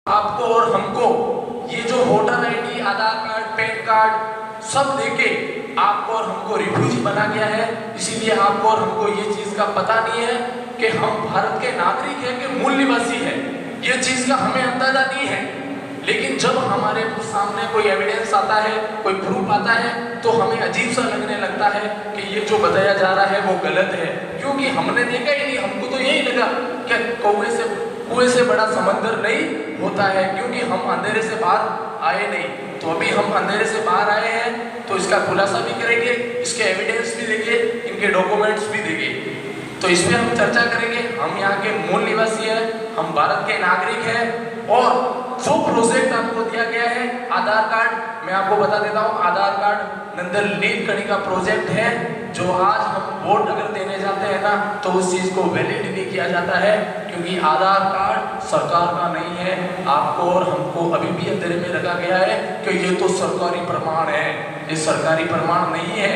आपको और हमको ये जो वोटर आईडी, आधार कार्ड, पैन कार्ड सब देके आपको और हमको रिफ्यूजी बना गया है। इसीलिए आपको और हमको ये चीज का पता नहीं है कि हम भारत के नागरिक हैं कि मूल निवासी है। ये चीज का हमें अंदाजा नहीं है। लेकिन जब हमारे सामने कोई एविडेंस आता है, कोई प्रूफ आता है, तो हमें अजीब सा लगने लगता है कि ये जो बताया जा रहा है वो गलत है, क्योंकि हमने देखा ही नहीं। हमको तो यही लगा कि कुएं से बड़ा समंदर नहीं होता है, क्योंकि हम अंधेरे से बाहर आए नहीं। तो अभी हम अंधेरे से बाहर आए हैं, तो इसका खुलासा भी करेंगे, इसके एविडेंस भी देंगे, इनके डॉक्यूमेंट्स भी देंगे। तो इसमें हम चर्चा करेंगे। हम यहाँ के मूल निवासी हैं, हम भारत के नागरिक हैं, और जो प्रोजेक्ट आपको दिया गया है आधार कार्ड, मैं आपको बता देता हूँ, आधार कार्ड नंदन नीलकणी का प्रोजेक्ट है, जो आज हम वोट अगर देने जाते हैं ना, तो उस चीज को वैलिड नहीं किया जाता है, क्योंकि आधार कार्ड सरकार का नहीं है। आपको और हमको अभी भी अंधेरे में रखा गया है कि ये तो सरकारी प्रमाण है। ये सरकारी प्रमाण नहीं है।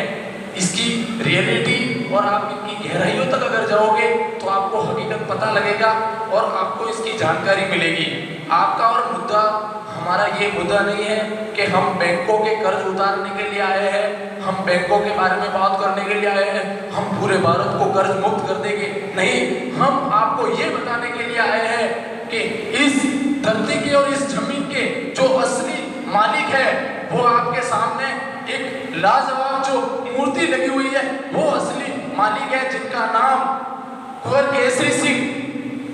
इसकी रियलिटी और आप इनकी गहराइयों तक अगर जाओगे तो आपको हकीकत पता लगेगा और आपको इसकी जानकारी मिलेगी। आपका और मुद्दा, हमारा ये मुद्दा नहीं है कि हम बैंकों के कर्ज उतारने के लिए आए हैं, हम बैंकों के बारे में बात करने के लिए आए हैं, हम पूरे भारत को कर्ज मुक्त कर देंगे। नहीं, हम आपको ये बताने के लिए आए हैं कि इस धरती के और इस जमीन के जो असली मालिक है वो आपके सामने एक लाजवाब जो मूर्ति लगी हुई है, वो असली मालिक है, जिनका नाम कुंवर केसरी सिंह,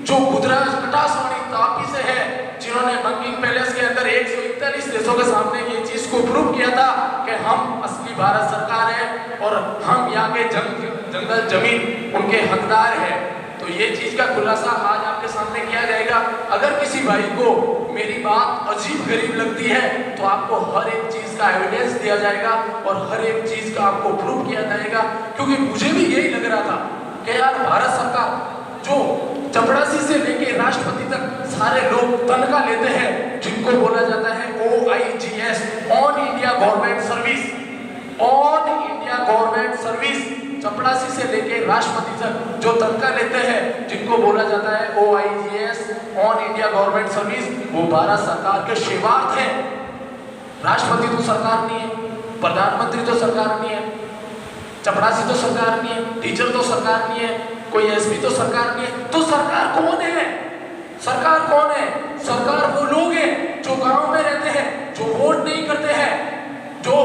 जो गुजरात कटासवाड़ी तापी से है, जिन्होंने बंकिंग पैलेस के अंदर 141 देशों के सामने ये चीज को प्रूव किया था कि हम असली भारत सरकार है और हम यहाँ के जंगल जमीन उनके हकदार है। तो ये चीज का खुलासा आज आपके सामने किया जाएगा। अगर किसी भाई को मेरी बात अजीब गरीब लगती है तो आपको हर एक चीज का एविडेंस दिया जाएगा और हर एक चीज का आपको प्रूफ किया जाएगा, क्योंकि मुझे भी यही लग रहा था कि यार भारत सरकार जो चपरासी से लेके राष्ट्रपति तक सारे लोग तनख्वाह लेते हैं, जिनको बोला जाता है OIGS, on India government service, on India government service, चपरासी से लेके राष्ट्रपति तक जो तनख्वाह लेते हैं, जिनको बोला जाता है OIGS, on India government service, वो भारत सरकार के सेवार्थ है। राष्ट्रपति तो सरकार नहीं है, प्रधानमंत्री तो सरकार नहीं है, चपरासी तो सरकार नहीं है, टीचर तो सरकार नहीं है, कोई SP तो सरकार नहीं है। तो सरकार कौन है? सरकार कौन है? सरकार वो लोग हैं जो गांव में रहते हैं, जो वोट नहीं करते हैं, जो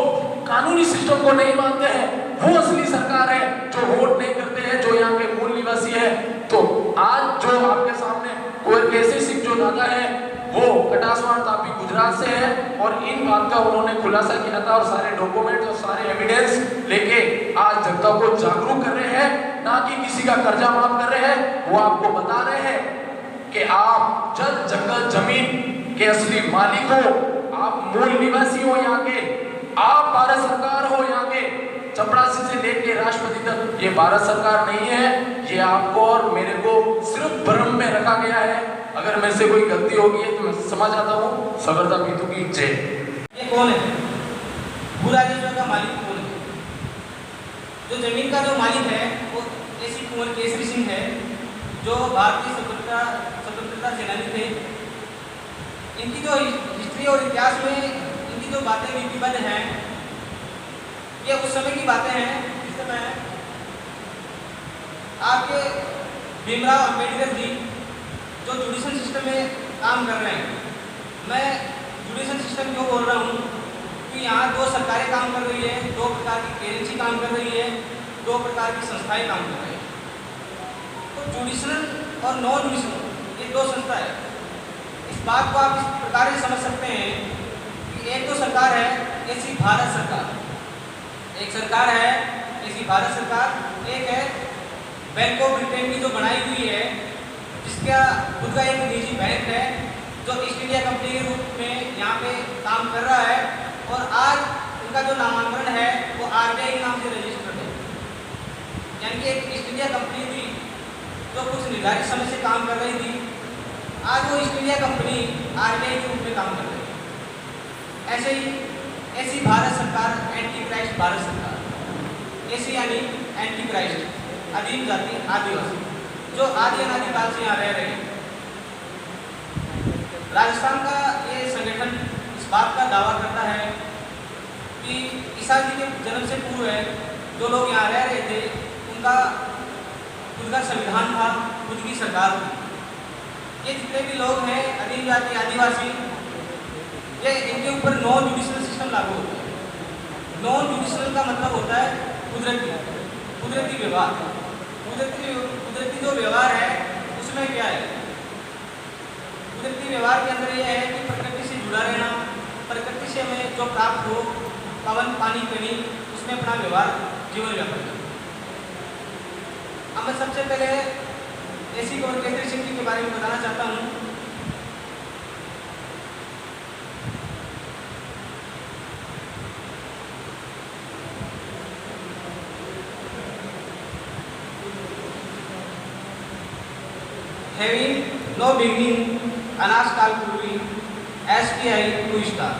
कानूनी सिस्टम को नहीं मानते हैं, वो असली सरकार है। जो वोट नहीं करते हैं, जो यहाँ के मूल निवासी है। तो आज जो आपके सामने कुंवर केसरी सिंह जो दादा है, वो कटासवाड़ तापी गुजरात से है, और इन बात का उन्होंने खुलासा किया था और सारे डॉक्यूमेंट और सारे एविडेंस लेके आज जनता को जागरूक कर रहे हैं, ना कि किसी का कर्जा माफ कर रहे हैं। वो आपको बता रहे हैं कि आप जल जंगल जमीन के असली मालिक हो, आप मूल निवासी हो यहाँ के, आप भारत सरकार हो यहाँ के, चपरासी से लेके राष्ट्रपति तक। ये भारत सरकार नहीं है, ये आपको और मेरे को सिर्फ भ्रम में रखा गया है। अगर मेरे से कोई गलती होगी है तो मैं समझ आता हूँ। सगरता पीतू की जय। ये कौन है? भू राजस्व का मालिक कौन है? जो जमीन का जो मालिक है वो ऐसी कुंवर केसरी सिंह है, जो भारतीय स्वतंत्रता सेनानी थे। इनकी जो हिस्ट्री और इतिहास में इनकी जो बातें लिपिबद्ध हैं, ये उस समय की बातें हैं जिस समय आपके भीमराव अंबेडकर जी जो जुडिशल सिस्टम में काम कर रहे हैं। मैं जुडिशल सिस्टम क्यों बोल रहा हूँ कि यहाँ दो सरकारें काम कर रही है, दो प्रकार की एजेंसी काम कर रही है, दो प्रकार की संस्थाएं काम कर रही है। तो जुडिशल और नॉन जुडिशल ये दो संस्था है। इस बात को आप इस प्रकार से समझ सकते हैं कि एक तो सरकार है ऐसी भारत सरकार, एक सरकार है ऐसी भारत सरकार, एक है बैंक ऑफ ब्रिटेन की जो बनाई हुई है, जिसका खुद का एक निजी बैंक है जो ईस्ट इंडिया कंपनी के रूप में यहाँ पे काम कर रहा है। और आज उनका जो नामांकन है वो RBI के नाम से रजिस्टर्ड है। यानी कि एक ईस्ट इंडिया कंपनी थी जो कुछ निर्धारित समय से काम कर रही थी, आज वो ईस्ट इंडिया कंपनी RBI के रूप में काम कर रही है। ऐसे ही ऐसी भारत सरकार, एंटी क्राइस्ट भारत सरकार, ऐसी यानी एंटी क्राइस्ट आदिम जाति आदिवासी, जो आदि अनादि काल से यहाँ रह रहे हैं। राजस्थान का ये संगठन इस बात का दावा करता है कि ईसा जी के जन्म से पूर्व जो लोग यहाँ रह रहे थे उनका खुद का संविधान था, खुद की सरकार थी। ये जितने भी लोग हैं अधीन जाति आदिवासी, ये इनके ऊपर नॉन जुडिशल सिस्टम लागू होता है। नॉन जुडिशल का मतलब होता है कुदरती व्यवहार। कुदरती जो व्यवहार है उसमें क्या है? कुदरती व्यवहार के अंदर यह है कि प्रकृति से जुड़ा रहना, प्रकृति से हमें जो प्राप्त हो, पवन पानी कनी, उसमें अपना व्यवहार जीवन व्यापन करना। अब मैं सबसे पहले AC कंवर केसरी सिंह जी के बारे में बताना चाहता हूँ। Having no beginning, अनाज काल पूर्वी, SPI two star,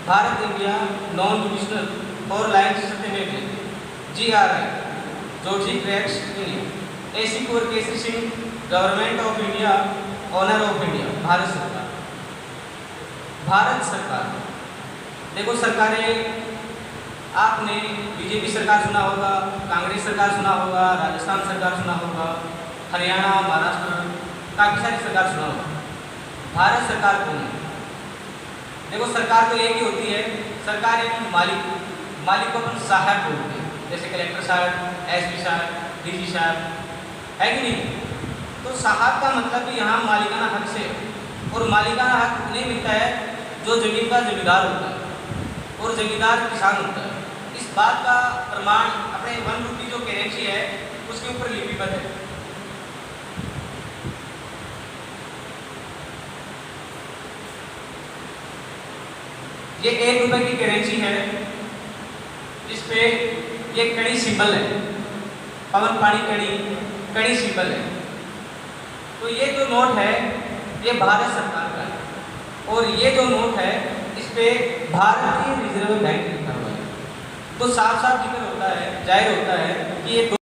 Bharat India non judicial और लाइन सत्यमेव GRI, जॉर्जी क्रैक्स India, AC Kanwar Kesari Singh, government of India, honour of India, Bharat सरकार। भारत सरकार, देखो सरकारें, आपने BJP सरकार सुना होगा, कांग्रेस सरकार सुना होगा, राजस्थान सरकार सुना होगा, हरियाणा, महाराष्ट्र, काफ़ी सारी सरकार सुना होगा। भारत सरकार कौन है? देखो सरकार तो एक ही होती है। सरकार एक मालिक को अपन साहब बोलते हैं, जैसे कलेक्टर साहब, SP साहब, DG साहब, है कि नहीं? तो साहब का मतलब भी यहाँ मालिकाना हक से, और मालिकाना हक उन्हें मिलता है जो जमीन का जमींदार होता है और जमींदार किसान होता है। इस बात का प्रमाण अपने वन रूपी जो करेंसी है उसके ऊपर लिपिबद्ध है। ये 1 रुपए की करेंसी है जिसपे ये कड़ी सिंबल है, पवन पानी कड़ी सिंबल है। तो ये जो नोट है ये भारत सरकार का है, और ये जो नोट है इस पे भारतीय रिजर्व बैंक लिखा हुआ है। तो साफ साफ जिक्र होता है, जाहिर होता है कि ये